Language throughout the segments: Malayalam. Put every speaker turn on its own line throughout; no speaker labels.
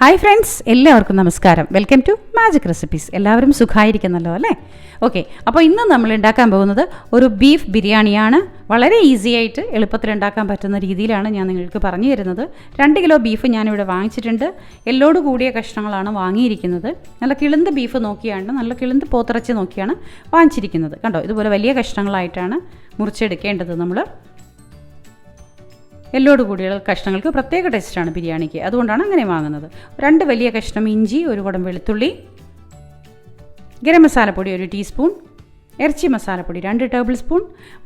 ഹായ് ഫ്രണ്ട്സ്, എല്ലാവർക്കും നമസ്കാരം. Welcome to magic recipes. എല്ലാവരും സുഖമായിരിക്കുന്നല്ലോ അല്ലേ? ഓക്കെ, അപ്പോൾ ഇന്ന് നമ്മൾ ഉണ്ടാക്കാൻ പോകുന്നത് ഒരു ബീഫ് ബിരിയാണിയാണ്. വളരെ ഈസി ആയിട്ട് എളുപ്പത്തിൽ ഉണ്ടാക്കാൻ പറ്റുന്ന രീതിയിലാണ് ഞാൻ നിങ്ങൾക്ക് പറഞ്ഞു തരുന്നത്. 2 കിലോ ബീഫ് ഞാനിവിടെ വാങ്ങിച്ചിട്ടുണ്ട്. എല്ലോട് കൂടിയ കഷ്ണങ്ങളാണ് വാങ്ങിയിരിക്കുന്നത്. നല്ല കിളുന്ത് ബീഫ് നോക്കിയാണ്, നല്ല കിളുന്ത് പോത്തിറച്ചി നോക്കിയാണ് വാങ്ങിച്ചിരിക്കുന്നത്. കണ്ടോ, ഇതുപോലെ വലിയ കഷ്ണങ്ങളായിട്ടാണ് മുറിച്ചെടുക്കേണ്ടത്. നമ്മൾ എല്ലോട് കൂടിയുള്ള കഷ്ണങ്ങൾക്ക് പ്രത്യേക ടേസ്റ്റാണ് ബിരിയാണിക്ക്, അതുകൊണ്ടാണ് അങ്ങനെ വാങ്ങുന്നത്. 2 വലിയ കഷ്ണം ഇഞ്ചി, 1 കുടം വെളുത്തുള്ളി, ഗരം മസാലപ്പൊടി 1 ടീസ്പൂൺ, ഇറച്ചി മസാലപ്പൊടി 2 ടേബിൾ സ്പൂൺ,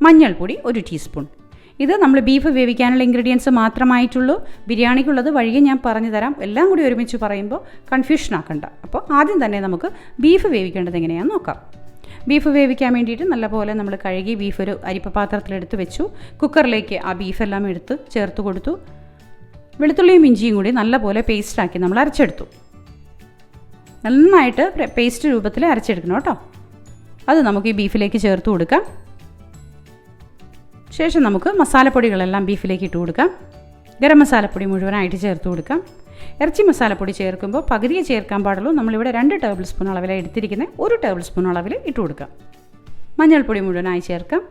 മഞ്ഞൾപ്പൊടി 1 ടീസ്പൂൺ. ഇത് നമ്മൾ ബീഫ് വേവിക്കാനുള്ള ഇൻഗ്രീഡിയൻസ് മാത്രമായിട്ടുള്ളൂ. ബിരിയാണിക്കുള്ളത് വഴിയെ ഞാൻ പറഞ്ഞു തരാം. എല്ലാം കൂടി ഒരുമിച്ച് പറയുമ്പോൾ കൺഫ്യൂഷൻ ആക്കണ്ട. അപ്പോൾ ആദ്യം തന്നെ നമുക്ക് ബീഫ് വേവിക്കേണ്ടത് എങ്ങനെയാണെന്ന് നോക്കാം. ബീഫ് വേവിക്കാൻ വേണ്ടിയിട്ട് നല്ലപോലെ നമ്മൾ കഴുകി ബീഫ് ഒരു അരിപ്പ പാത്രത്തിലെടുത്ത് വെച്ചു. കുക്കറിലേക്ക് ആ ബീഫെല്ലാം എടുത്ത് ചേർത്ത് കൊടുത്തു. വെളുത്തുള്ളിയും ഇഞ്ചിയും കൂടി നല്ലപോലെ പേസ്റ്റാക്കി നമ്മൾ അരച്ചെടുത്തു. നന്നായിട്ട് പേസ്റ്റ് രൂപത്തിൽ അരച്ചെടുക്കണം കേട്ടോ. അത് നമുക്ക് ഈ ബീഫിലേക്ക് ചേർത്ത് കൊടുക്കാം. ശേഷം നമുക്ക് മസാലപ്പൊടികളെല്ലാം ബീഫിലേക്ക് ഇട്ട് കൊടുക്കാം. ഗരം മസാലപ്പൊടി മുഴുവനായിട്ട് ചേർത്ത് കൊടുക്കാം. ഇറച്ചി മസാലപ്പൊടി ചേർക്കുമ്പോൾ പകുതിയെ ചേർക്കാൻ പാടുള്ളൂ. നമ്മളിവിടെ 2 ടേബിൾ സ്പൂൺ അളവിലാണ് എടുത്തിരിക്കുന്നത്. 1 ടേബിൾ സ്പൂൺ അളവിൽ ഇട്ട് കൊടുക്കാം. മഞ്ഞൾപ്പൊടി മുഴുവനായി ചേർക്കാം.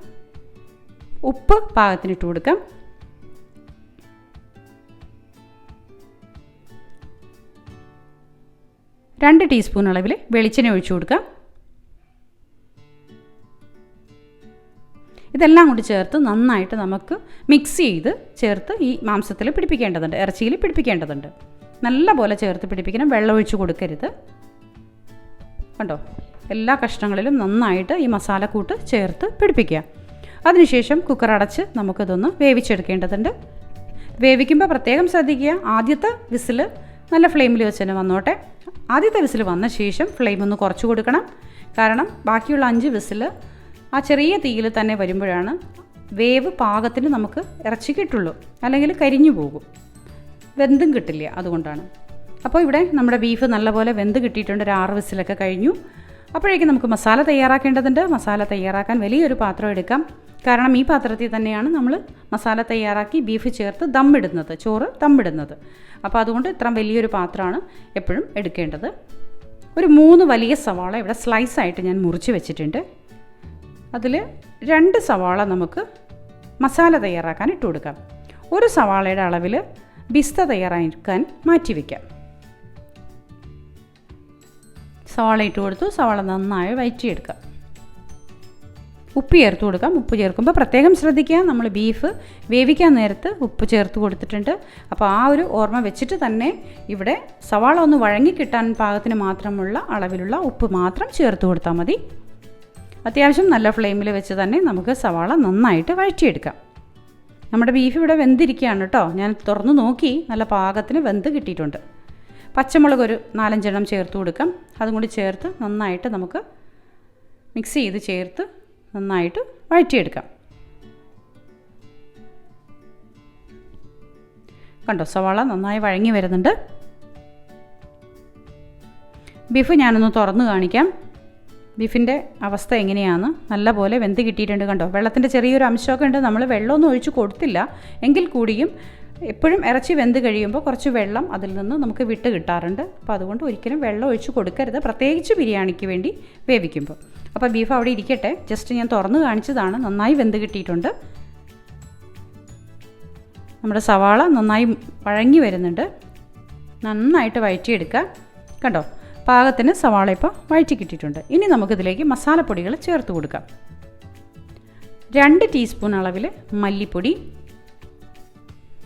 ഉപ്പ് പാകത്തിന് ഇട്ട് കൊടുക്കാം. രണ്ട് ടീസ്പൂൺ അളവിൽ വെളിച്ചെണ്ണ ഒഴിച്ചു കൊടുക്കാം. ഇതെല്ലാം കൂടി ചേർത്ത് നന്നായിട്ട് നമുക്ക് മിക്സ് ചെയ്ത് ചേർത്ത് ഈ മാംസത്തിൽ പിടിപ്പിക്കേണ്ടതുണ്ട്, ഇറച്ചിയിൽ പിടിപ്പിക്കേണ്ടതുണ്ട്. നല്ല പോലെ ചേർത്ത് പിടിപ്പിക്കണം, വെള്ളം ഒഴിച്ച് കൊടുക്കരുത്. കണ്ടോ, എല്ലാ കഷ്ണങ്ങളിലും നന്നായിട്ട് ഈ മസാലക്കൂട്ട് ചേർത്ത് പിടിപ്പിക്കുക. അതിനുശേഷം കുക്കർ അടച്ച് നമുക്കിതൊന്ന് വേവിച്ചെടുക്കേണ്ടതുണ്ട്. വേവിക്കുമ്പോൾ പ്രത്യേകം ശ്രദ്ധിക്കുക, ആദ്യത്തെ വിസിൽ നല്ല ഫ്ലെയിമിൽ വെച്ച് തന്നെ വന്നോട്ടെ. ആദ്യത്തെ വിസിൽ വന്ന ശേഷം ഫ്ലെയിം ഒന്ന് കുറച്ച് കൊടുക്കണം. കാരണം ബാക്കിയുള്ള 5 വിസിൽ ആ ചെറിയ തീയിൽ തന്നെ വരുമ്പോഴാണ് വേവ് പാകത്തിന് നമുക്ക് ഇറച്ചി കിട്ടുള്ളൂ, അല്ലെങ്കിൽ കരിഞ്ഞു പോകും, വെന്തും കിട്ടില്ല. അതുകൊണ്ടാണ്. അപ്പോൾ ഇവിടെ നമ്മുടെ ബീഫ് നല്ലപോലെ വെന്ത് കിട്ടിയിട്ടുണ്ട്. ഒരു 6 വിസിലൊക്കെ കഴിഞ്ഞു. അപ്പോഴേക്കും നമുക്ക് മസാല തയ്യാറാക്കേണ്ടതുണ്ട്. മസാല തയ്യാറാക്കാൻ വലിയൊരു പാത്രം എടുക്കാം. കാരണം ഈ പാത്രത്തിൽ തന്നെയാണ് നമ്മൾ മസാല തയ്യാറാക്കി ബീഫ് ചേർത്ത് ദമ്മിടുന്നത്, ചോറ് ദമ്മിടുന്നത്. അപ്പോൾ അതുകൊണ്ട് ഇത്ര വലിയൊരു പാത്രമാണ് എപ്പോഴും എടുക്കേണ്ടത്. ഒരു 3 വലിയ സവാള ഇവിടെ സ്ലൈസായിട്ട് ഞാൻ മുറിച്ച് വെച്ചിട്ടുണ്ട്. അതിൽ 2 സവാള നമുക്ക് മസാല തയ്യാറാക്കാൻ ഇട്ട് കൊടുക്കാം. 1 സവാളയുടെ അളവിൽ ബിസ്ത തയ്യാറാക്കാൻ മാറ്റി വയ്ക്കാം. സവാള ഇട്ട് കൊടുത്തു. സവാള നന്നായി വഴറ്റിയെടുക്കാം. ഉപ്പ് ചേർത്ത് കൊടുക്കാം. ഉപ്പ് ചേർക്കുമ്പോൾ പ്രത്യേകം ശ്രദ്ധിക്കുക, നമ്മൾ ബീഫ് വേവിക്കാൻ നേരത്ത് ഉപ്പ് ചേർത്ത് കൊടുത്തിട്ടുണ്ട്. അപ്പോൾ ആ ഒരു ഓർമ്മ വെച്ചിട്ട് തന്നെ ഇവിടെ സവാള ഒന്ന് വഴങ്ങി കിട്ടാൻ പാകത്തിന് മാത്രമുള്ള അളവിലുള്ള ഉപ്പ് മാത്രം ചേർത്ത് കൊടുത്താൽ മതി. അത്യാവശ്യം നല്ല ഫ്ലെയിമിൽ വെച്ച് തന്നെ നമുക്ക് സവാള നന്നായിട്ട് വഴറ്റിയെടുക്കാം. നമ്മുടെ ബീഫ് ഇവിടെ വെന്തിരിക്കുകയാണ് കേട്ടോ. ഞാൻ തുറന്ന് നോക്കി, നല്ല പാകത്തിന് വെന്ത് കിട്ടിയിട്ടുണ്ട്. പച്ചമുളക് ഒരു 4-5 എണ്ണം ചേർത്ത് കൊടുക്കാം. അതും കൂടി ചേർത്ത് നന്നായിട്ട് നമുക്ക് മിക്സ് ചെയ്ത് ചേർത്ത് നന്നായിട്ട് വഴറ്റിയെടുക്കാം. കണ്ടോ, സവാള നന്നായി വഴങ്ങി വരുന്നുണ്ട്. ബീഫ് ഞാനൊന്ന് തുറന്ന് കാണിക്കാം. ബീഫിൻ്റെ അവസ്ഥ എങ്ങനെയാണ്? നല്ല പോലെ വെന്ത് കിട്ടിയിട്ടുണ്ട്. കണ്ടോ, വെള്ളത്തിൻ്റെ ചെറിയൊരു അംശമൊക്കെ ഉണ്ട്. നമ്മൾ വെള്ളമൊന്നും ഒഴിച്ച് കൊടുത്തില്ല. എങ്കിൽ കൂടിയും എപ്പോഴും ഇറച്ചി വെന്ത് കഴിയുമ്പോൾ കുറച്ച് വെള്ളം അതിൽ നിന്ന് നമുക്ക് വിട്ട് കിട്ടാറുണ്ട്. അപ്പോൾ അതുകൊണ്ട് ഒരിക്കലും വെള്ളം ഒഴിച്ച് കൊടുക്കരുത്, പ്രത്യേകിച്ച് ബിരിയാണിക്ക് വേണ്ടി വേവിക്കുമ്പോൾ. അപ്പോൾ ബീഫ് അവിടെ ഇരിക്കട്ടെ. ജസ്റ്റ് ഞാൻ തുറന്ന് കാണിച്ചതാണ്. നന്നായി വെന്ത് കിട്ടിയിട്ടുണ്ട്. നമ്മുടെ സവാള നന്നായി വഴങ്ങി വരുന്നുണ്ട്. നന്നായിട്ട് വഴറ്റിയെടുക്കുക. കണ്ടോ, പാകത്തിന് സവാള ഇപ്പോൾ വഴറ്റി കിട്ടിയിട്ടുണ്ട്. ഇനി നമുക്കിതിലേക്ക് മസാലപ്പൊടികൾ ചേർത്ത് കൊടുക്കാം. 2 ടീസ്പൂൺ അളവിൽ മല്ലിപ്പൊടി,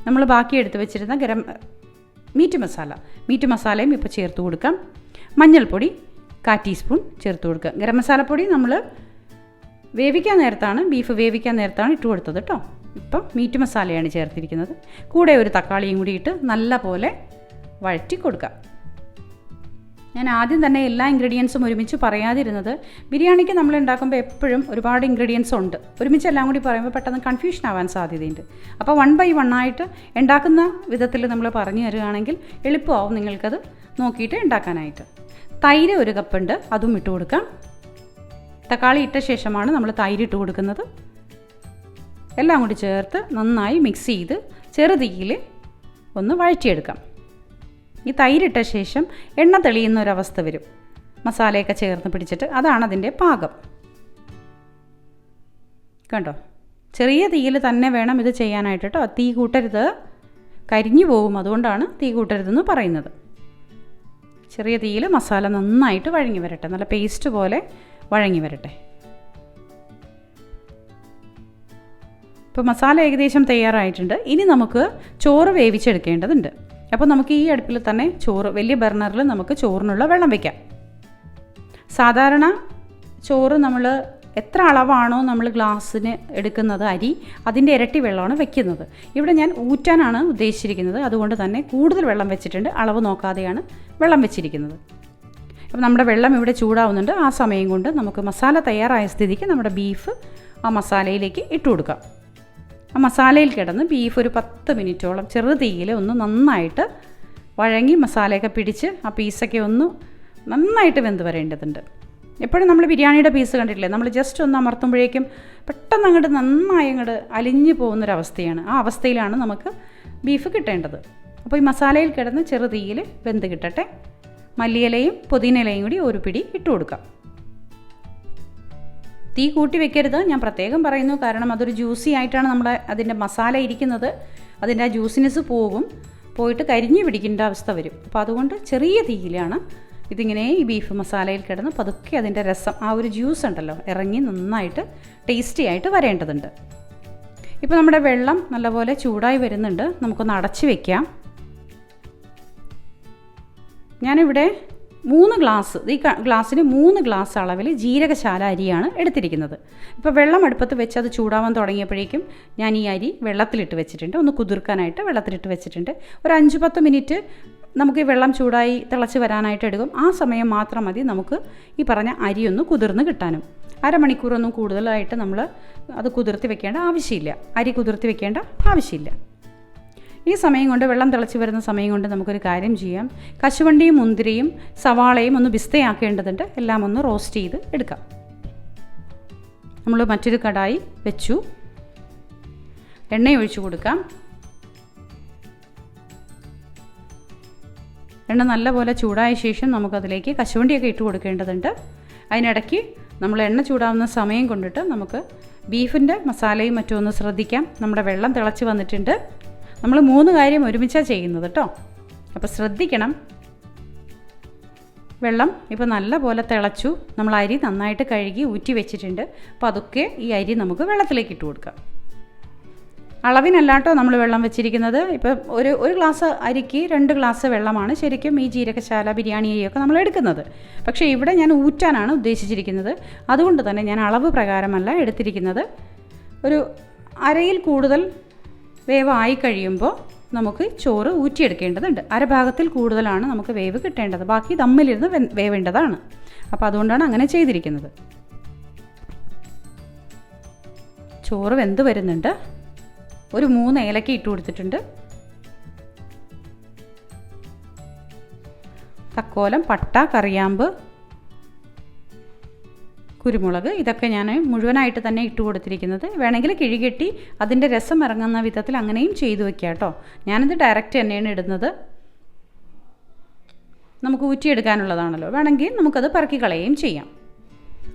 നമ്മൾ ബാക്കി എടുത്ത് വെച്ചിരുന്ന മീറ്റ് മസാലയും ഇപ്പോൾ ചേർത്ത് കൊടുക്കാം. മഞ്ഞൾപ്പൊടി 1/4 ടീസ്പൂൺ ചേർത്ത് കൊടുക്കുക. ഗരം മസാലപ്പൊടി നമ്മൾ ബീഫ് വേവിക്കാൻ നേരത്താണ് ഇട്ട് കൊടുത്തത് കേട്ടോ. ഇപ്പം മീറ്റ് മസാലയാണ് ചേർത്തിരിക്കുന്നത്. കൂടെ ഒരു തക്കാളിയും കൂടി ഇട്ട് നല്ല പോലെ വഴറ്റി കൊടുക്കുക. ഞാൻ ആദ്യം തന്നെ എല്ലാ ഇൻഗ്രീഡിയൻസും ഒരുമിച്ച് പറയാതിരുന്നത്, ബിരിയാണിക്ക് നമ്മൾ ഉണ്ടാക്കുമ്പോൾ എപ്പോഴും ഒരുപാട് ഇൻഗ്രീഡിയൻസ് ഉണ്ട്. ഒരുമിച്ച് എല്ലാം കൂടി പറയുമ്പോൾ പെട്ടെന്ന് കൺഫ്യൂഷൻ ആവാൻ സാധ്യതയുണ്ട്. അപ്പോൾ 1 by 1 ആയിട്ട് ഉണ്ടാക്കുന്ന വിധത്തിൽ നമ്മൾ പറഞ്ഞു തരികയാണെങ്കിൽ എളുപ്പമാവും നിങ്ങൾക്കത് നോക്കിയിട്ട് ഉണ്ടാക്കാനായിട്ട്. തൈര് 1 കപ്പുണ്ട്, അതും ഇട്ട് കൊടുക്കാം. തക്കാളി ഇട്ട ശേഷമാണ് നമ്മൾ തൈര് ഇട്ട് കൊടുക്കുന്നത്. എല്ലാം കൂടി ചേർത്ത് നന്നായി മിക്സ് ചെയ്ത് ചെറുതീയിൽ ഒന്ന് വഴറ്റിയെടുക്കാം. ഈ തൈരിട്ട ശേഷം എണ്ണ തെളിയുന്ന ഒരവസ്ഥ വരും, മസാലയൊക്കെ ചേർന്ന് പിടിച്ചിട്ട്. അതാണ് അതിൻ്റെ പാകം. കണ്ടോ, ചെറിയ തീയിൽ തന്നെ വേണം ഇത് ചെയ്യാനായിട്ട് കേട്ടോ. തീ കൂട്ടരുത്, കരിഞ്ഞു പോകും. അതുകൊണ്ടാണ് തീ കൂട്ടരുതെന്ന് പറയുന്നത്. ചെറിയ തീയിൽ മസാല നന്നായിട്ട് വഴങ്ങി വരട്ടെ, നല്ല പേസ്റ്റ് പോലെ വഴങ്ങി വരട്ടെ. ഇപ്പോൾ മസാല ഏകദേശം തയ്യാറായിട്ടുണ്ട്. ഇനി നമുക്ക് ചോറ് വേവിച്ചെടുക്കേണ്ടതുണ്ട്. അപ്പോൾ നമുക്ക് ഈ അടുപ്പിൽ തന്നെ ചോറ്, വലിയ ബർണറിൽ നമുക്ക് ചോറിനുള്ള വെള്ളം വയ്ക്കാം. സാധാരണ ചോറ് നമ്മൾ എത്ര അളവാണോ നമ്മൾ ഗ്ലാസ്സിന് എടുക്കുന്നത് അരി, അതിൻ്റെ ഇരട്ടി വെള്ളമാണ് വെക്കുന്നത്. ഇവിടെ ഞാൻ ഊറ്റാനാണ് ഉദ്ദേശിച്ചിരിക്കുന്നത്, അതുകൊണ്ട് തന്നെ കൂടുതൽ വെള്ളം വെച്ചിട്ടുണ്ട്. അളവ് നോക്കാതെയാണ് വെള്ളം വെച്ചിരിക്കുന്നത്. അപ്പോൾ നമ്മുടെ വെള്ളം ഇവിടെ ചൂടാവുന്നുണ്ട്. ആ സമയം കൊണ്ട് നമുക്ക് മസാല തയ്യാറായ സ്ഥിതിക്ക് നമ്മുടെ ബീഫ് ആ മസാലയിലേക്ക് ഇട്ട് കൊടുക്കാം. ആ മസാലയിൽ കിടന്ന് ബീഫ് ഒരു 10 മിനിറ്റോളം ചെറു തീയിൽ ഒന്ന് നന്നായിട്ട് വഴങ്ങി മസാലയൊക്കെ പിടിച്ച് ആ പീസൊക്കെ ഒന്ന് നന്നായിട്ട് വെന്ത് വരേണ്ടതുണ്ട്. എപ്പോഴും നമ്മൾ ബിരിയാണിയുടെ പീസ് കണ്ടിട്ടില്ലേ, നമ്മൾ ജസ്റ്റ് ഒന്ന് അമർത്തുമ്പോഴേക്കും പെട്ടെന്ന് നന്നായി അലിഞ്ഞു പോകുന്നൊരവസ്ഥയാണ്. ആ അവസ്ഥയിലാണ് നമുക്ക് ബീഫ് കിട്ടേണ്ടത്. അപ്പോൾ ഈ മസാലയിൽ കിടന്ന് ചെറു തീയിൽ വെന്ത് കിട്ടട്ടെ. മല്ലിയിലയും പുതിനയിലയും കൂടി ഒരു പിടി ഇട്ട് കൊടുക്കാം. തീ കൂട്ടി വെക്കരുത്, ഞാൻ പ്രത്യേകം പറയുന്നു. കാരണം അതൊരു ജ്യൂസി ആയിട്ടാണ് അതിൻ്റെ മസാല ഇരിക്കുന്നത്. അതിൻ്റെ ആ ജ്യൂസിനെസ് പോയിട്ട് കരിഞ്ഞു പിടിക്കേണ്ട അവസ്ഥ വരും. അപ്പോൾ അതുകൊണ്ട് ചെറിയ തീയിലാണ് ഇതിങ്ങനെ ഈ ബീഫ് മസാലയിൽ കിടന്ന് പതുക്കെ അതിൻ്റെ രസം, ആ ഒരു ജ്യൂസ് ഉണ്ടല്ലോ, ഇറങ്ങി നന്നായിട്ട് ടേസ്റ്റി ആയിട്ട് വരേണ്ടതുണ്ട്. ഇപ്പോൾ നമ്മുടെ വെള്ളം നല്ലപോലെ ചൂടായി വരുന്നുണ്ട്. നമുക്കൊന്ന് അടച്ച് വയ്ക്കാം. ഞാനിവിടെ 3 ഗ്ലാസ്, ഈ ഗ്ലാസ്സിന് 3 ഗ്ലാസ് അളവിൽ ജീരകശാല അരിയാണ് എടുത്തിരിക്കുന്നത്. ഇപ്പോൾ വെള്ളം അടുപ്പത്ത് വെച്ച് അത് ചൂടാവാൻ തുടങ്ങിയപ്പോഴേക്കും ഞാൻ ഈ അരി വെള്ളത്തിലിട്ട് വെച്ചിട്ടുണ്ട്. ഒന്ന് കുതിർക്കാനായിട്ട് വെള്ളത്തിലിട്ട് വെച്ചിട്ടുണ്ട്. ഒരു 5-10 മിനിറ്റ് നമുക്ക് ഈ വെള്ളം ചൂടായി തിളച്ച് വരാനായിട്ട് എടുക്കും. ആ സമയം മാത്രം മതി നമുക്ക് ഈ പറഞ്ഞ അരി ഒന്ന് കുതിർന്ന് കിട്ടാനും. അരമണിക്കൂറൊന്നും കൂടുതലായിട്ട് നമ്മൾ അത് കുതിർത്തി വെക്കേണ്ട ആവശ്യമില്ല. അരി കുതിർത്തി വെക്കേണ്ട ആവശ്യമില്ല. ഈ സമയം കൊണ്ട്, വെള്ളം തിളച്ച് വരുന്ന സമയം കൊണ്ട് നമുക്കൊരു കാര്യം ചെയ്യാം. കശുവണ്ടിയും മുന്തിരിയും സവാളയും ഒന്ന് ബിസ്തയാക്കേണ്ടതുണ്ട്. എല്ലാം ഒന്ന് റോസ്റ്റ് ചെയ്ത് എടുക്കാം. നമ്മൾ മറ്റൊരു കടായി വെച്ചു, എണ്ണ ഒഴിച്ചു കൊടുക്കാം. എണ്ണ നല്ലപോലെ ചൂടായ ശേഷം നമുക്കതിലേക്ക് കശുവണ്ടിയൊക്കെ ഇട്ട് കൊടുക്കേണ്ടതുണ്ട്. അതിനിടയ്ക്ക് നമ്മൾ എണ്ണ ചൂടാവുന്ന സമയം കൊണ്ടിട്ട് നമുക്ക് ബീഫിൻ്റെ മസാലയും മറ്റും ഒന്ന് ശ്രദ്ധിക്കാം. നമ്മുടെ വെള്ളം തിളച്ച് വന്നിട്ടുണ്ട്. നമ്മൾ 3 കാര്യം ഒരുമിച്ചാണ് ചെയ്യുന്നത് കേട്ടോ, അപ്പോൾ ശ്രദ്ധിക്കണം. വെള്ളം ഇപ്പോൾ നല്ല പോലെ തിളച്ചു. നമ്മൾ അരി നന്നായിട്ട് കഴുകി ഊറ്റി വെച്ചിട്ടുണ്ട്. അപ്പോൾ അതൊക്കെ ഈ അരി നമുക്ക് വെള്ളത്തിലേക്ക് ഇട്ട് കൊടുക്കാം. അളവിനല്ലാട്ടോ നമ്മൾ വെള്ളം വെച്ചിരിക്കുന്നത്. ഇപ്പോൾ ഒരു ഗ്ലാസ് അരിക്ക് 2 ഗ്ലാസ് വെള്ളമാണ് ശരിക്കും ഈ ജീരകശാല ബിരിയാണി അരിയൊക്കെ നമ്മൾ എടുക്കുന്നത്. പക്ഷേ ഇവിടെ ഞാൻ ഊറ്റാനാണ് ഉദ്ദേശിച്ചിരിക്കുന്നത്. അതുകൊണ്ട് തന്നെ ഞാൻ അളവ് പ്രകാരമല്ല എടുത്തിരിക്കുന്നത്. ഒരു അരയിൽ കൂടുതൽ വേവായി കഴിയുമ്പോൾ നമുക്ക് ചോറ് ഊറ്റിയെടുക്കേണ്ടതുണ്ട്. അരഭാഗത്തിൽ കൂടുതലാണ് നമുക്ക് വേവ് കിട്ടേണ്ടത്, ബാക്കി തമ്മിലിരുന്ന് വേവേണ്ടതാണ്. അപ്പോൾ അതുകൊണ്ടാണ് അങ്ങനെ ചെയ്തിരിക്കുന്നത്. ചോറ് വെന്ത് വരുന്നുണ്ട്. ഒരു 3 ഏലക്ക ഇട്ട് കൊടുത്തിട്ടുണ്ട്. തക്കോലം, പട്ട, കറിയാമ്പ്, കുരുമുളക്, ഇതൊക്കെ ഞാൻ മുഴുവനായിട്ട് തന്നെ ഇട്ട് കൊടുത്തിരിക്കുന്നത്. വേണമെങ്കിൽ കിഴികെട്ടി അതിൻ്റെ രസം ഇറങ്ങുന്ന വിധത്തിൽ അങ്ങനെയും ചെയ്തു വയ്ക്കാം കേട്ടോ. ഞാനിത് ഡയറക്റ്റ് തന്നെയാണ് ഇടുന്നത്. നമുക്ക് ഊറ്റിയെടുക്കാനുള്ളതാണല്ലോ. വേണമെങ്കിൽ നമുക്കത് പറക്കി കളയുകയും ചെയ്യാം.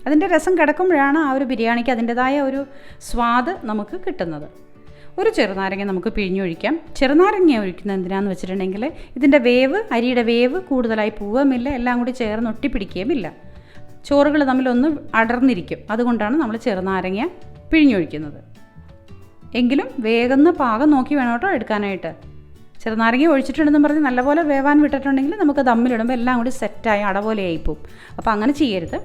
അതിൻ്റെ രസം കിടക്കുമ്പോഴാണ് ആ ഒരു ബിരിയാണിക്ക് അതിൻ്റെതായ ഒരു സ്വാദ് നമുക്ക് കിട്ടുന്നത്. ഒരു ചെറുനാരങ്ങ നമുക്ക് പിഴിഞ്ഞൊഴിക്കാം. ചെറുനാരങ്ങ ഒഴിക്കുന്നത് എന്തിനാണെന്ന് വെച്ചിട്ടുണ്ടെങ്കിൽ ഇതിൻ്റെ വേവ്, അരിയുടെ വേവ് കൂടുതലായി പോവുകയുമില്ല, എല്ലാം കൂടി ചേർന്ന് ഒട്ടിപ്പിടിക്കുകയുമില്ല. ചോറുകൾ തമ്മിലൊന്ന് അടർന്നിരിക്കും. അതുകൊണ്ടാണ് നമ്മൾ ചെറുനാരങ്ങ പിഴിഞ്ഞൊഴിക്കുന്നത്. എങ്കിലും വേഗന്ന പാകം നോക്കി വേണം കേട്ടോ എടുക്കാനായിട്ട്. ചെറുനാരങ്ങ ഒഴിച്ചിട്ടുണ്ടെന്ന് പറഞ്ഞ് നല്ലപോലെ വേവാൻ വിട്ടിട്ടുണ്ടെങ്കിൽ നമുക്ക് ദമ്മിലിടുമ്പോൾ എല്ലാം കൂടി സെറ്റായി അടപോലെ ആയിപ്പോവും. അപ്പോൾ അങ്ങനെ ചെയ്യരുത്.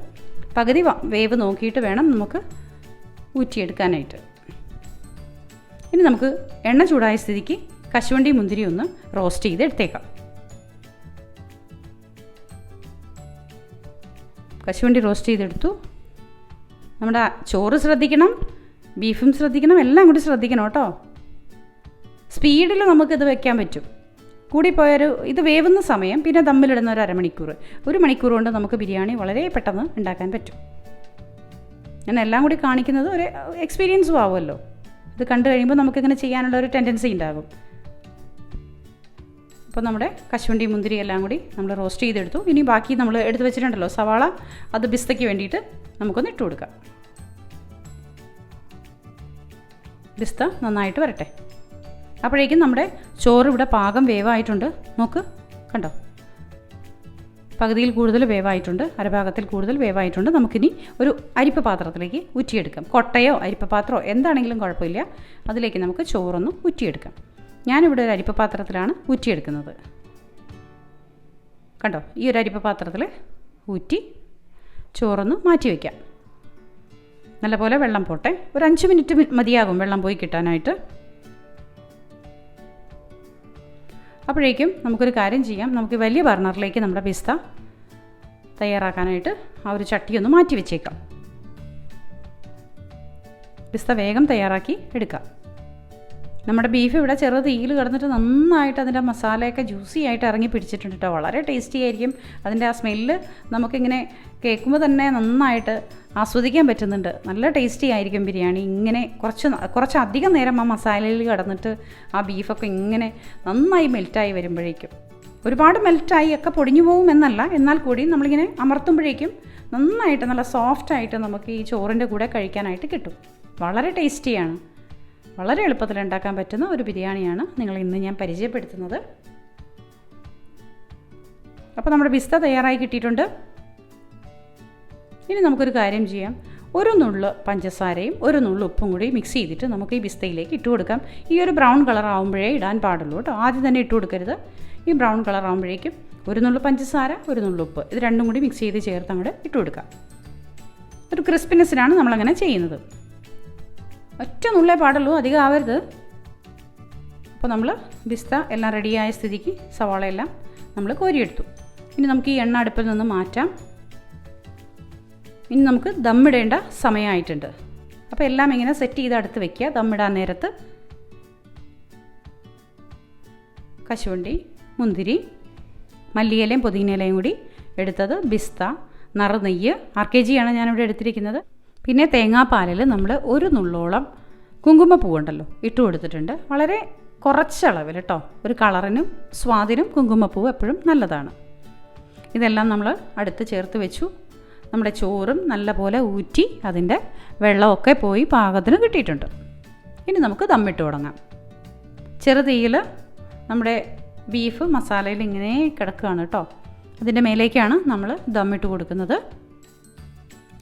പകുതി വേവ് നോക്കിയിട്ട് വേണം നമുക്ക് ഊറ്റിയെടുക്കാനായിട്ട്. ഇനി നമുക്ക് എണ്ണ ചൂടായ സ്ഥിതിക്ക് കശുവണ്ടി മുന്തിരി ഒന്ന് റോസ്റ്റ് ചെയ്ത് എടുത്തേക്കാം. കശുവണ്ടി റോസ്റ്റ് ചെയ്തെടുത്തു. നമ്മുടെ ചോറ് ശ്രദ്ധിക്കണം, ബീഫും ശ്രദ്ധിക്കണം, എല്ലാം കൂടി ശ്രദ്ധിക്കണം കേട്ടോ. സ്പീഡിൽ നമുക്കിത് വെക്കാൻ പറ്റും. കൂടിപ്പോയൊരു ഇത് വേവുന്ന സമയം പിന്നെ ദമ്മിലിടുന്ന ഒരു അരമണിക്കൂർ, 1 മണിക്കൂർ കൊണ്ട് നമുക്ക് ബിരിയാണി വളരെ പെട്ടെന്ന് ഉണ്ടാക്കാൻ പറ്റും. ഞാൻ എല്ലാം കൂടി കാണിക്കുന്നത് ഒരു എക്സ്പീരിയൻസും ആവുമല്ലോ. ഇത് കണ്ടു കഴിയുമ്പോൾ നമുക്കിങ്ങനെ ചെയ്യാനുള്ള ഒരു ടെൻഡൻസി ഉണ്ടാകും. അപ്പോൾ നമ്മുടെ കശുവണ്ടി മുന്തിരി എല്ലാം കൂടി നമ്മൾ റോസ്റ്റ് ചെയ്തെടുത്തു. ഇനി ബാക്കി നമ്മൾ എടുത്ത് വെച്ചിട്ടുണ്ടല്ലോ സവാള, അത് പിസ്തയ്ക്ക് വേണ്ടിയിട്ട് നമുക്കൊന്ന് ഇട്ട് കൊടുക്കാം. പിസ്ത നന്നായിട്ട് വരട്ടെ. അപ്പോഴേക്കും നമ്മുടെ ചോറ് ഇവിടെ പാകം വേവായിട്ടുണ്ട്. നോക്ക്, കണ്ടോ, പകുതിയിൽ കൂടുതൽ വേവായിട്ടുണ്ട്, അരഭാഗത്തിൽ കൂടുതൽ വേവായിട്ടുണ്ട്. നമുക്കിനി ഒരു അരിപ്പ പാത്രത്തിലേക്ക് ഊറ്റിയെടുക്കാം. കൊട്ടയോ അരിപ്പ പാത്രമോ എന്താണെങ്കിലും കുഴപ്പമില്ല, അതിലേക്ക് നമുക്ക് ചോറൊന്ന് ഊറ്റിയെടുക്കാം. ഞാനിവിടെ ഒരു അരിപ്പ പാത്രത്തിലാണ് ഊറ്റിയെടുക്കുന്നത്. കണ്ടോ, ഈ ഒരു അരിപ്പ പാത്രത്തിൽ ഊറ്റി ചോറൊന്ന് മാറ്റി വയ്ക്കാം. നല്ലപോലെ വെള്ളം പോട്ടെ. ഒരു 5 മിനിറ്റ് മതിയാകും വെള്ളം പോയി കിട്ടാനായിട്ട്. അപ്പോഴേക്കും നമുക്കൊരു കാര്യം ചെയ്യാം. നമുക്ക് വലിയ ബർണറിലേക്ക് നമ്മുടെ പിസ്ത തയ്യാറാക്കാനായിട്ട് ആ ഒരു ചട്ടിയൊന്ന് മാറ്റി വെച്ചേക്കാം. പിസ്ത വേഗം തയ്യാറാക്കി എടുക്കാം. നമ്മുടെ ബീഫ് ഇവിടെ ചെറു തീയിൽ കിടന്നിട്ട് നന്നായിട്ട് അതിൻ്റെ മസാലയൊക്കെ ജ്യൂസി ആയിട്ട് ഇറങ്ങി പിടിച്ചിട്ടുണ്ട് കേട്ടോ. വളരെ ടേസ്റ്റി ആയിരിക്കും. അതിൻ്റെ ആ സ്മെല്ല് നമുക്കിങ്ങനെ കേൾക്കുമ്പോൾ തന്നെ നന്നായിട്ട് ആസ്വദിക്കാൻ പറ്റുന്നുണ്ട്. നല്ല ടേസ്റ്റി ആയിരിക്കും ബിരിയാണി. ഇങ്ങനെ കുറച്ചധികം നേരം ആ മസാലയിൽ കിടന്നിട്ട് ആ ബീഫൊക്കെ ഇങ്ങനെ നന്നായി മെൽറ്റായി വരുമ്പോഴേക്കും, ഒരുപാട് മെൽറ്റായി ഒക്കെ പൊടിഞ്ഞു പോകും എന്നല്ല, എന്നാൽ കൂടി നമ്മളിങ്ങനെ അമർത്തുമ്പോഴേക്കും നന്നായിട്ട് നല്ല സോഫ്റ്റായിട്ട് നമുക്ക് ഈ ചോറിൻ്റെ കൂടെ കഴിക്കാനായിട്ട് കിട്ടും. വളരെ ടേസ്റ്റിയാണ്. വളരെ എളുപ്പത്തിൽ ഉണ്ടാക്കാൻ പറ്റുന്ന ഒരു ബിരിയാണിയാണ് ഇന്ന് ഞാൻ പരിചയപ്പെടുത്തുന്നത്. അപ്പോൾ നമ്മുടെ പിസ്ത തയ്യാറായി കിട്ടിയിട്ടുണ്ട്. ഇനി നമുക്കൊരു കാര്യം ചെയ്യാം. ഒരു നുള്ള് പഞ്ചസാരയും ഒരു നുള്ള് ഉപ്പും കൂടി മിക്സ് ചെയ്തിട്ട് നമുക്ക് ഈ പിസ്തയിലേക്ക് ഇട്ട് കൊടുക്കാം. ഈ ഒരു ബ്രൗൺ കളർ ആകുമ്പോഴേ ഇടാൻ പാടുള്ളൂ കേട്ടോ. ആദ്യം തന്നെ ഇട്ട് കൊടുക്കരുത്. ഈ ബ്രൗൺ കളർ ആകുമ്പോഴേക്കും ഒരു നുള്ള് പഞ്ചസാര, ഒരു നുള്ള് ഉപ്പ്, ഇത് രണ്ടും കൂടി മിക്സ് ചെയ്ത് ചേർത്ത് അങ്ങോട്ട് ഇട്ട് കൊടുക്കാം. ഒരു ക്രിസ്പിനെസ്സിനാണ് നമ്മളങ്ങനെ ചെയ്യുന്നത്. ഒറ്റ നുള്ളേ പാടുള്ളൂ, അധികം ആവരുത്. അപ്പോൾ നമ്മൾ പിസ്ത എല്ലാം റെഡിയായ സ്ഥിതിക്ക് സവാളയെല്ലാം നമ്മൾ കോരിയെടുത്തു. ഇനി നമുക്ക് ഈ എണ്ണ അടുപ്പിൽ നിന്ന് മാറ്റാം. ഇനി നമുക്ക് ദമ്മിടേണ്ട സമയമായിട്ടുണ്ട്. അപ്പോൾ എല്ലാം ഇങ്ങനെ സെറ്റ് ചെയ്ത് അടുത്ത് വെക്കുക. ദമ്മിടാൻ നേരത്ത് കശുവണ്ടി, മുന്തിരി, മല്ലിയിലയും പുതിനയിലയും കൂടി എടുത്തത്, പിസ്ത, നറുനെയ്യ്, 1 kg ആണ് ഞാനിവിടെ എടുത്തിരിക്കുന്നത്. പിന്നെ തേങ്ങാപ്പാലിൽ നമ്മൾ ഒരു നുള്ളോളം കുങ്കുമപ്പൂവുണ്ടല്ലോ ഇട്ട് കൊടുത്തിട്ടുണ്ട്. വളരെ കുറച്ചളവിൽ കേട്ടോ. ഒരു കളറിനും സ്വാദിനും കുങ്കുമപ്പൂവ് എപ്പോഴും നല്ലതാണ്. ഇതെല്ലാം നമ്മൾ അടുത്ത് ചേർത്ത് വെച്ചു. നമ്മുടെ ചോറും നല്ലപോലെ ഊറ്റി അതിൻ്റെ വെള്ളമൊക്കെ പോയി പാകത്തിന് കിട്ടിയിട്ടുണ്ട്. ഇനി നമുക്ക് ദമ്മിട്ട് തുടങ്ങാം. ചെറുതീയിൽ നമ്മുടെ ബീഫ് മസാലയിൽ ഇങ്ങനെ കിടക്കുകയാണ് കേട്ടോ. അതിൻ്റെ മേലേക്കാണ് നമ്മൾ ദമ്മിട്ട് കൊടുക്കുന്നത്.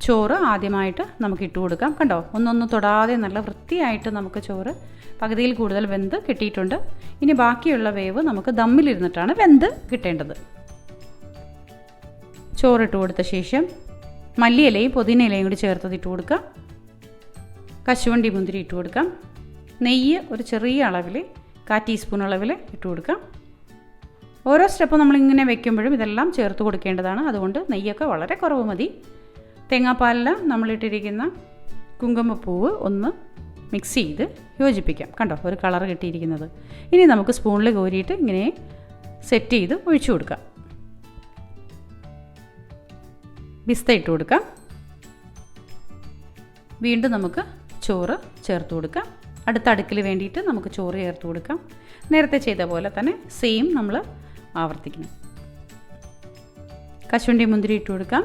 ചോറ് ആദ്യമായിട്ട് നമുക്ക് ഇട്ട് കൊടുക്കാം. കണ്ടോ, ഒന്നൊന്ന് തൊടാതെ നല്ല വൃത്തിയായിട്ട് നമുക്ക് ചോറ് പകുതിയിൽ കൂടുതൽ വെന്ത് കിട്ടിയിട്ടുണ്ട്. ഇനി ബാക്കിയുള്ള വേവ് നമുക്ക് ദമ്മിലിരുന്നിട്ടാണ് വെന്ത് കിട്ടേണ്ടത്. ചോറിട്ട് കൊടുത്ത ശേഷം മല്ലിയിലയും പുതിനയിലയും കൂടി ചേർത്തത് ഇട്ട് കൊടുക്കാം. കശുവണ്ടി മുന്തിരി ഇട്ട് കൊടുക്കാം. നെയ്യ് ഒരു ചെറിയ അളവിൽ 1/4 ടീസ്പൂൺ അളവിൽ ഇട്ട് കൊടുക്കാം. ഓരോ സ്റ്റെപ്പും നമ്മളിങ്ങനെ വെക്കുമ്പോഴും ഇതെല്ലാം ചേർത്ത് കൊടുക്കേണ്ടതാണ്. അതുകൊണ്ട് നെയ്യൊക്കെ വളരെ കുറവ് മതി. തേങ്ങാപ്പാലിൽ നമ്മളിട്ടിരിക്കുന്ന കുങ്കുമപ്പൂവ് ഒന്ന് മിക്സ് ചെയ്ത് യോജിപ്പിക്കാം. കണ്ടോ, ഒരു കളർ കിട്ടിയിരിക്കുന്നത്. ഇനി നമുക്ക് സ്പൂണിൽ കോരിയിട്ട് ഇങ്ങനെ സെറ്റ് ചെയ്ത് ഒഴിച്ചു കൊടുക്കാം. പിസ്ത ഇട്ട് കൊടുക്കാം. വീണ്ടും നമുക്ക് ചോറ് ചേർത്ത് കൊടുക്കാം. അടുത്ത അടുക്കിൽ വേണ്ടിയിട്ട് നമുക്ക് ചോറ് ചേർത്ത് കൊടുക്കാം. നേരത്തെ ചെയ്ത പോലെ തന്നെ സെയിം നമ്മൾ ആവർത്തിക്കണം. കശുവണ്ടി മുന്തിരി ഇട്ട് കൊടുക്കാം.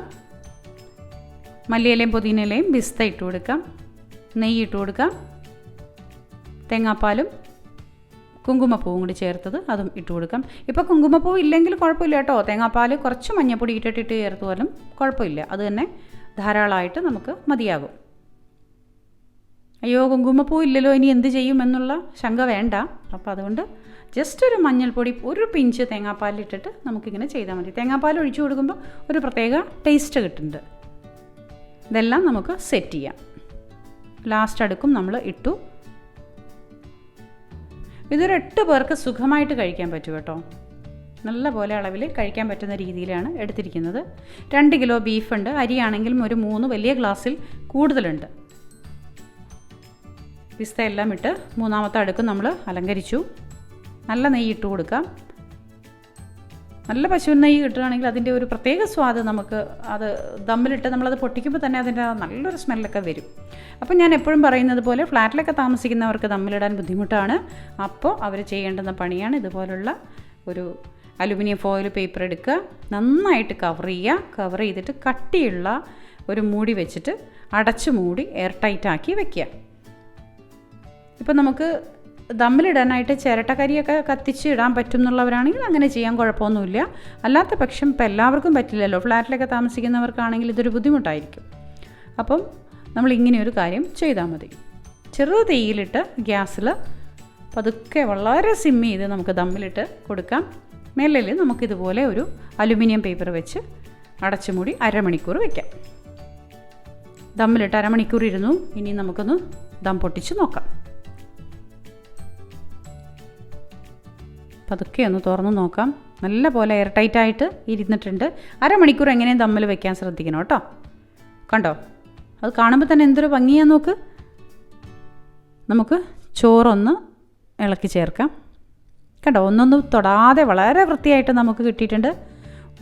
മല്ലിയിലയും പുതിനയിലയും പിസ്ത ഇട്ട് കൊടുക്കാം. നെയ്യ് ഇട്ട് കൊടുക്കാം. തേങ്ങാപ്പാലും കുങ്കുമപ്പൂവും കൂടി ചേർത്തത് അതും ഇട്ട് കൊടുക്കാം. ഇപ്പോൾ കുങ്കുമപ്പൂ ഇല്ലെങ്കിൽ കുഴപ്പമില്ല കേട്ടോ. തേങ്ങാപ്പാൽ കുറച്ച് മഞ്ഞപ്പൊടി ഇട്ടിട്ട് ചേർത്ത് പോലും കുഴപ്പമില്ല. അത് തന്നെ ധാരാളമായിട്ട് നമുക്ക് മതിയാകും. അയ്യോ, കുങ്കുമപ്പൂ ഇല്ലല്ലോ, ഇനി എന്ത് ചെയ്യും എന്നുള്ള ശങ്ക വേണ്ട. അപ്പോൾ അതുകൊണ്ട് ജസ്റ്റ് ഒരു മഞ്ഞൾപ്പൊടി, ഒരു പിഞ്ച് തേങ്ങാപ്പാലിട്ടിട്ട് നമുക്കിങ്ങനെ ചെയ്താൽ മതി. തേങ്ങാപ്പാൽ ഒഴിച്ചു കൊടുക്കുമ്പോൾ ഒരു പ്രത്യേക ടേസ്റ്റ് കിട്ടുന്നുണ്ട്. ഇതെല്ലാം നമുക്ക് സെറ്റ് ചെയ്യാം. ലാസ്റ്റ് അടുക്കും നമ്മൾ ഇട്ടു. ഇതൊരു 8 പേർക്ക് സുഖമായിട്ട് കഴിക്കാൻ പറ്റും കേട്ടോ. നല്ല പോലെ അളവിൽ കഴിക്കാൻ പറ്റുന്ന രീതിയിലാണ് എടുത്തിരിക്കുന്നത്. 2 കിലോ ബീഫുണ്ട്. അരിയാണെങ്കിലും ഒരു 3 വലിയ ഗ്ലാസ്സിൽ കൂടുതലുണ്ട്. പിസ്ത എല്ലാം ഇട്ട് 3ാമത്തെ അടുക്കും നമ്മൾ അലങ്കരിച്ചു. നല്ല നെയ്യ് ഇട്ട് കൊടുക്കാം. നല്ല പശു നെയ്യ് കിട്ടുകയാണെങ്കിൽ അതിൻ്റെ ഒരു പ്രത്യേക സ്വാദ് നമുക്ക് അത് ദമ്മിലിട്ട് നമ്മളത് പൊട്ടിക്കുമ്പോൾ തന്നെ അതിൻ്റെ നല്ലൊരു സ്മെല്ലൊക്കെ വരും. അപ്പോൾ ഞാൻ എപ്പോഴും പറയുന്നത് പോലെ ഫ്ലാറ്റിലൊക്കെ താമസിക്കുന്നവർക്ക് ദമ്മിലിടാൻ ബുദ്ധിമുട്ടാണ്. അപ്പോൾ അവർ ചെയ്യേണ്ടുന്ന പണിയാണ് ഇതുപോലുള്ള ഒരു അലുമിനിയം ഫോയിൽ പേപ്പർ എടുക്കുക, നന്നായിട്ട് കവർ ചെയ്യുക. കവർ ചെയ്തിട്ട് കട്ടിയുള്ള ഒരു മൂടി വെച്ചിട്ട് അടച്ച് മൂടി എയർ ടൈറ്റാക്കി വെക്കുക. ഇപ്പോൾ നമുക്ക് ദമ്മിലിടാനായിട്ട് ചിരട്ടക്കരിയൊക്കെ കത്തിച്ച് ഇടാൻ പറ്റും എന്നുള്ളവരാണെങ്കിൽ അങ്ങനെ ചെയ്യാൻ കുഴപ്പമൊന്നുമില്ല. അല്ലാത്ത പക്ഷം ഇപ്പോൾ എല്ലാവർക്കും പറ്റില്ലല്ലോ. ഫ്ലാറ്റിലൊക്കെ താമസിക്കുന്നവർക്കാണെങ്കിൽ ഇതൊരു ബുദ്ധിമുട്ടായിരിക്കും. അപ്പം നമ്മൾ ഇങ്ങനെയൊരു കാര്യം ചെയ്താൽ മതി. ചെറു തീയിലിട്ട് ഗ്യാസിൽ പതുക്കെ വളരെ സിം ചെയ്ത് നമുക്ക് ദമ്മിലിട്ട് കൊടുക്കാം. മേലിൽ നമുക്കിതുപോലെ ഒരു അലുമിനിയം പേപ്പർ വെച്ച് അടച്ചു മൂടി അരമണിക്കൂർ വയ്ക്കാം. ദമ്മിലിട്ട് അരമണിക്കൂർ ഇരുന്നു. ഇനി നമുക്കൊന്ന് ദം പൊട്ടിച്ച് നോക്കാം. പതുക്കെ ഒന്ന് തുറന്ന് നോക്കാം. നല്ല പോലെ എയർ ടൈറ്റായിട്ട് ഇരുന്നിട്ടുണ്ട്. അരമണിക്കൂർ എങ്ങനെയും ദമ്മിൽ വെക്കാൻ ശ്രദ്ധിക്കണം കേട്ടോ. കണ്ടോ, അത് കാണുമ്പോൾ തന്നെ എന്തൊരു ഭംഗിയാന്ന് നോക്ക്. നമുക്ക് ചോറൊന്ന് ഇളക്കി ചേർക്കാം. കണ്ടോ, ഒന്നൊന്നും തൊടാതെ വളരെ വൃത്തിയായിട്ട് നമുക്ക് കിട്ടിയിട്ടുണ്ട്.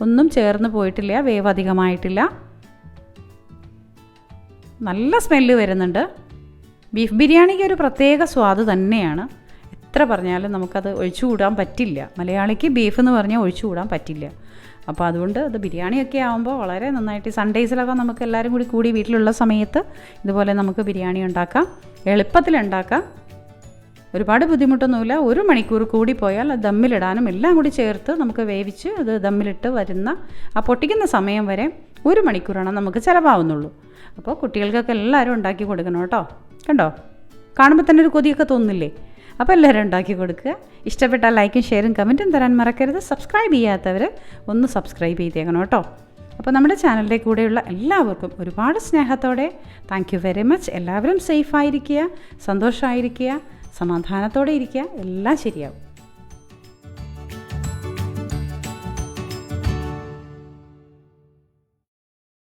ഒന്നും ചേർന്ന് പോയിട്ടില്ല, വേവ് അധികമായിട്ടില്ല. നല്ല സ്മെല്ല് വരുന്നുണ്ട്. ബീഫ് ബിരിയാണിക്ക് ഒരു പ്രത്യേക സ്വാദ് തന്നെയാണ്. എത്ര പറഞ്ഞാലും നമുക്കത് ഒഴിച്ചുകൂടാൻ പറ്റില്ല. മലയാളിക്ക് ബീഫ് എന്ന് പറഞ്ഞാൽ ഒഴിച്ചുകൂടാൻ പറ്റില്ല. അപ്പോൾ അതുകൊണ്ട് അത് ബിരിയാണിയൊക്കെ ആകുമ്പോൾ വളരെ നന്നായിട്ട് സൺഡേയ്സിലൊക്കെ നമുക്ക് എല്ലാവരും കൂടി വീട്ടിലുള്ള സമയത്ത് ഇതുപോലെ നമുക്ക് ബിരിയാണി ഉണ്ടാക്കാം. എളുപ്പത്തിലുണ്ടാക്കാം. ഒരുപാട് ബുദ്ധിമുട്ടൊന്നുമില്ല. 1 മണിക്കൂർ കൂടി പോയാൽ അത് ദമ്മിലിടാനും എല്ലാം കൂടി ചേർത്ത് നമുക്ക് വേവിച്ച് അത് ദമ്മിലിട്ട് വരുന്ന ആ പൊട്ടിക്കുന്ന സമയം വരെ 1 മണിക്കൂറാണ് നമുക്ക് ചിലവാകുന്നുള്ളൂ. അപ്പോൾ കുട്ടികൾക്കൊക്കെ എല്ലാവരും ഉണ്ടാക്കി കൊടുക്കണം കേട്ടോ. കണ്ടോ, കാണുമ്പോൾ തന്നെ ഒരു കൊതിയൊക്കെ തോന്നില്ലേ? അപ്പോൾ എല്ലാവരും ഉണ്ടാക്കി കൊടുക്കുക. ഇഷ്ടപ്പെട്ടാൽ ലൈക്കും ഷെയറും കമൻറ്റും തരാൻ മറക്കരുത്. സബ്സ്ക്രൈബ് ചെയ്യാത്തവർ ഒന്ന് സബ്സ്ക്രൈബ് ചെയ്തേക്കണം കേട്ടോ. അപ്പോൾ നമ്മുടെ ചാനലിൻ്റെ കൂടെയുള്ള എല്ലാവർക്കും ഒരുപാട് സ്നേഹത്തോടെ താങ്ക് യു വെരി മച്ച്. എല്ലാവരും സേഫായിരിക്കുക, സന്തോഷമായിരിക്കുക, സമാധാനത്തോടെ ഇരിക്കുക. എല്ലാം ശരിയാവും.